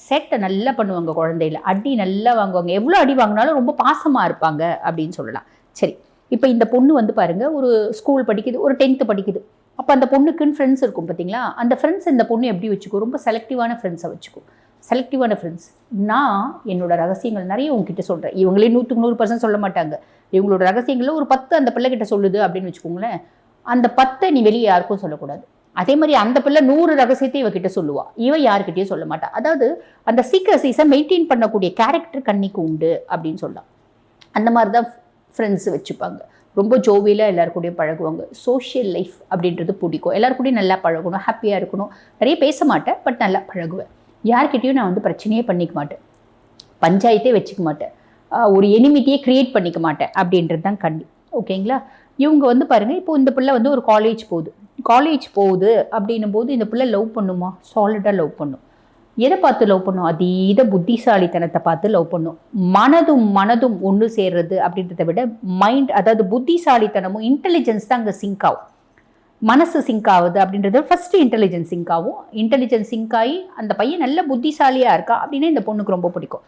சேட்டை நல்லா பண்ணுவாங்க குழந்தையில, அடி நல்லா வாங்குவாங்க, எவ்வளோ அடி வாங்கினாலும் ரொம்ப பாசமாக இருப்பாங்க அப்படின்னு சொல்லலாம். சரி, இப்போ இந்த பொண்ணு வந்து பாருங்க, ஒரு ஸ்கூல் படிக்குது, ஒரு 10th படிக்குது. அப்போ அந்த பொண்ணுக்குன்னு ஃப்ரெண்ட்ஸ் இருக்கும் பார்த்தீங்களா, அந்த ஃப்ரெண்ட்ஸ் இந்த பொண்ணு எப்படி வச்சுக்கோ, ரொம்ப செலக்டிவான ஃப்ரெண்ட்ஸை வச்சுக்கோ. செலக்டிவான ஃப்ரெண்ட்ஸ். நான் என்னோட ரகசியங்கள் நிறைய உங்ககிட்ட சொல்கிறேன். இவங்களே 100க்கு 100% சொல்ல மாட்டாங்க. இவங்களோட ரகசியங்களில் ஒரு 10 அந்த பிள்ளைகிட்ட சொல்லுது அப்படின்னு வச்சுக்கோங்களேன். அந்த 10 நீ வெளியே யாருக்கும் சொல்லக்கூடாது. அதே மாதிரி அந்த பிள்ளை 100 ரகசியத்தை இவகிட்ட சொல்லுவா, இவ யாருக்கிட்டையும் சொல்ல மாட்டா. அதாவது அந்த சீக்ரசிஸை மெயின்டைன் பண்ணக்கூடிய கேரக்டர் கண்ணிக்கு உண்டு அப்படின்னு சொல்லலாம். அந்த மாதிரி தான் ஃப்ரெண்ட்ஸ் வச்சுப்பாங்க. ரொம்ப ஜோவியலாக எல்லாருக்கூடையும் பழகுவாங்க. சோஷியல் லைஃப் அப்படின்றது பிடிக்கும். எல்லாருக்கூடையும் நல்லா பழகணும், ஹாப்பியாக இருக்கணும். நிறைய பேச மாட்டேன், பட் நல்லா பழகுவேன். யார்கிட்டையும் நான் வந்து பிரச்சனையே பண்ணிக்க மாட்டேன், பஞ்சாயத்தே வச்சுக்க மாட்டேன், ஒரு எனிமிட்டியே க்ரியேட் பண்ணிக்க மாட்டேன் அப்படின்றது தான் கண்ணி. ஓகேங்களா? இவங்க வந்து பாருங்கள், இப்போ இந்த பிள்ளை வந்து ஒரு காலேஜ் போகுது அப்படின்னும் போது இந்த பிள்ளை லவ் பண்ணுமா? சாலிடாக லவ் பண்ணும். எதை பார்த்து லவ் பண்ணும்? அதீத புத்திசாலித்தனத்தை பார்த்து லவ் பண்ணும். மனதும் ஒன்று சேர்றது அப்படின்றத விட மைண்ட், அதாவது புத்திசாலித்தனமும் இன்டெலிஜென்ஸ் தான் அங்கே சிங்க் ஆகும். மனசு சிங்க் ஆகுது அப்படின்றது ஃபஸ்ட்டு இன்டெலிஜென்ஸ் சிங்க் ஆகும். இன்டெலிஜென்ஸ் சிங்க் ஆகி அந்த பையன் நல்ல புத்திசாலியாக இருக்கா அப்படின்னா இந்த பொண்ணுக்கு ரொம்ப பிடிக்கும்.